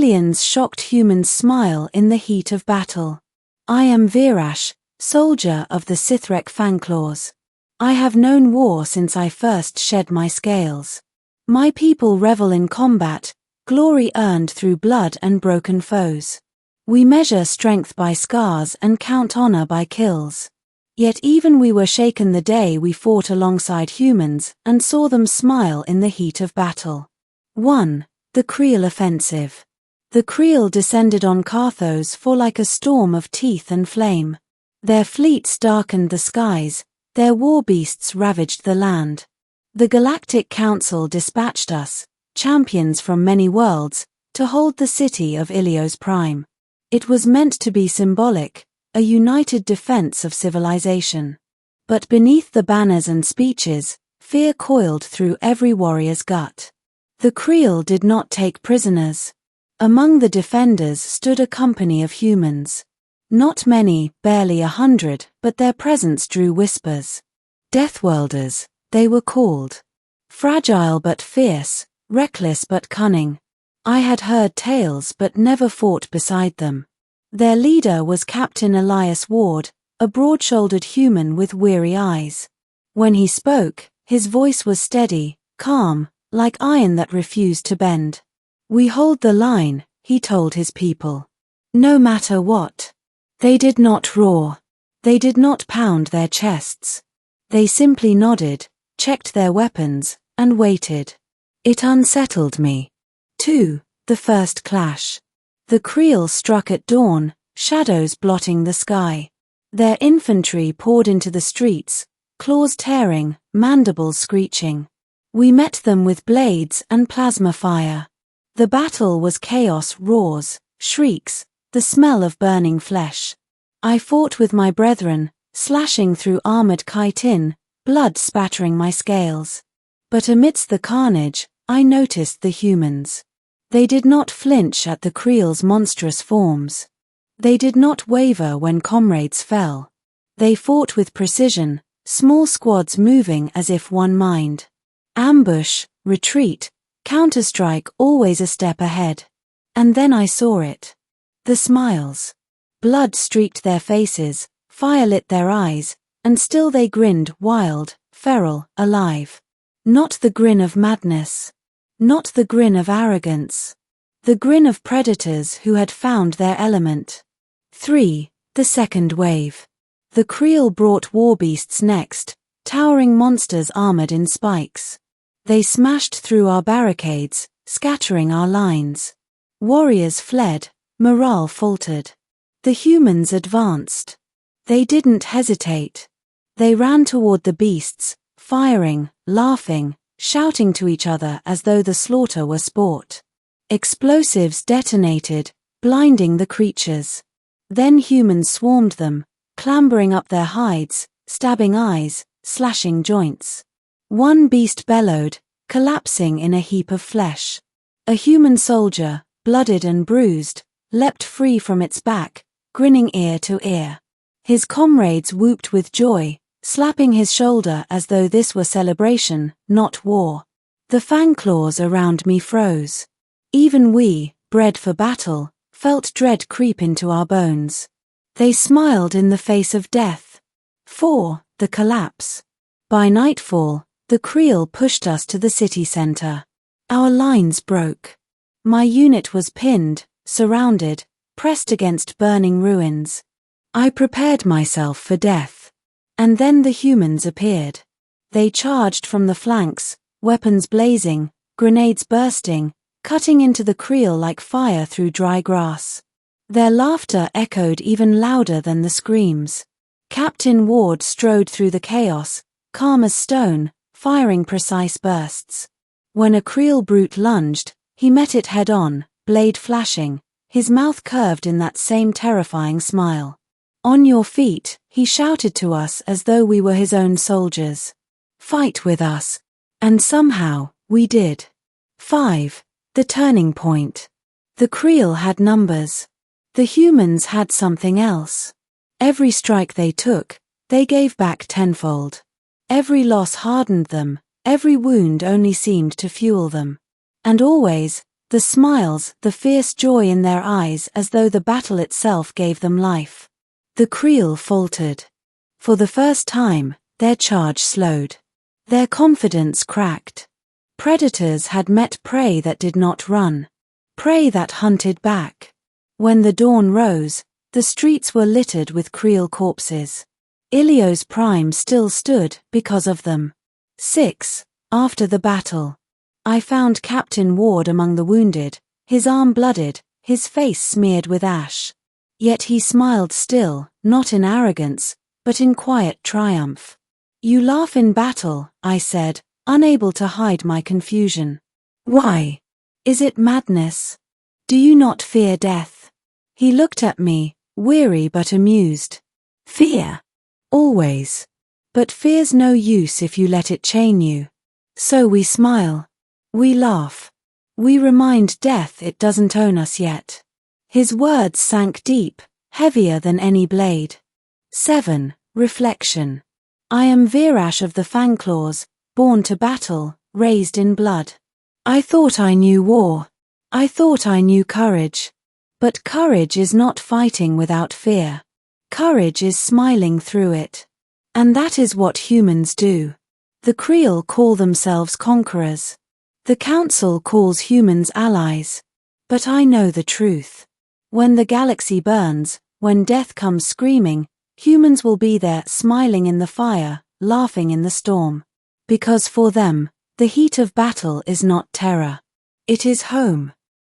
Millions shocked humans smile in the heat of battle. I am Virash, soldier of the Sithrek Fangclaws. I have known war since I first shed my scales. My people revel in combat, glory earned through blood and broken foes. We measure strength by scars and count honor by kills. Yet even we were shaken the day we fought alongside humans and saw them smile in the heat of battle. 1. The Kreel Offensive. The Kreel descended on Carthos for like a storm of teeth and flame. Their fleets darkened the skies, their war beasts ravaged the land. The Galactic Council dispatched us, champions from many worlds, to hold the city of Ilios Prime. It was meant to be symbolic, a united defense of civilization. But beneath the banners and speeches, fear coiled through every warrior's gut. The Kreel did not take prisoners. Among the defenders stood a company of humans. Not many, barely 100, but their presence drew whispers. Deathworlders, they were called. Fragile but fierce, reckless but cunning. I had heard tales but never fought beside them. Their leader was Captain Elias Ward, a broad-shouldered human with weary eyes. When he spoke, his voice was steady, calm, like iron that refused to bend. We hold the line, he told his people. No matter what. They did not roar. They did not pound their chests. They simply nodded, checked their weapons, and waited. It unsettled me. 2. The First Clash. The Kreel struck at dawn, shadows blotting the sky. Their infantry poured into the streets, claws tearing, mandibles screeching. We met them with blades and plasma fire. The battle was chaos, roars, shrieks, the smell of burning flesh. I fought with my brethren, slashing through armored chitin, blood spattering my scales. But amidst the carnage, I noticed the humans. They did not flinch at the Kreel's monstrous forms. They did not waver when comrades fell. They fought with precision, small squads moving as if one mind. Ambush, retreat, counterstrike, always a step ahead. And then I saw it. The smiles. Blood streaked their faces, fire lit their eyes, and still they grinned, wild, feral, alive. Not the grin of madness. Not the grin of arrogance. The grin of predators who had found their element. 3. The Second Wave. The Kreel brought warbeasts next, towering monsters armored in spikes. They smashed through our barricades, scattering our lines. Warriors fled, morale faltered. The humans advanced. They didn't hesitate. They ran toward the beasts, firing, laughing, shouting to each other as though the slaughter were sport. Explosives detonated, blinding the creatures. Then humans swarmed them, clambering up their hides, stabbing eyes, slashing joints. One beast bellowed, collapsing in a heap of flesh. A human soldier, blooded and bruised, leapt free from its back, grinning ear to ear. His comrades whooped with joy, slapping his shoulder as though this were celebration, not war. The fangclaws around me froze. Even we, bred for battle, felt dread creep into our bones. They smiled in the face of death. 4. The Collapse. By nightfall, the Kreel pushed us to the city center. Our lines broke. My unit was pinned, surrounded, pressed against burning ruins. I prepared myself for death. And then the humans appeared. They charged from the flanks, weapons blazing, grenades bursting, cutting into the Kreel like fire through dry grass. Their laughter echoed even louder than the screams. Captain Ward strode through the chaos, calm as stone, firing precise bursts. When a Kreel brute lunged, he met it head-on, blade flashing, his mouth curved in that same terrifying smile. On your feet, he shouted to us as though we were his own soldiers. Fight with us. And somehow, we did. 5. The Turning Point. The Kreel had numbers. The humans had something else. Every strike they took, they gave back tenfold. Every loss hardened them, every wound only seemed to fuel them. And always, The smiles, the fierce joy in their eyes as though the battle itself gave them life. The Kreel faltered. For the first time, their charge slowed. Their confidence cracked. Predators had met prey that did not run. Prey that hunted back. When the dawn rose, the streets were littered with Kreel corpses. Ilios Prime still stood because of them. 6. After the battle. I found Captain Ward among the wounded, his arm blooded, his face smeared with ash. Yet he smiled still, not in arrogance, but in quiet triumph. "You laugh in battle," I said, unable to hide my confusion. "Why? Is it madness? Do you not fear death?" He looked at me, weary but amused. "Fear? Always. But fear's no use if you let it chain you. So we smile. We laugh. We remind death it doesn't own us yet." His words sank deep, heavier than any blade. 7. Reflection. I am Virash of the Fangclaws, born to battle, raised in blood. I thought I knew war. I thought I knew courage. But courage is not fighting without fear. Courage is smiling through it. And that is what humans do. The Kreel call themselves conquerors. The Council calls humans allies. But I know the truth. When the galaxy burns, when death comes screaming, humans will be there smiling in the fire, laughing in the storm. Because for them, the heat of battle is not terror. It is home.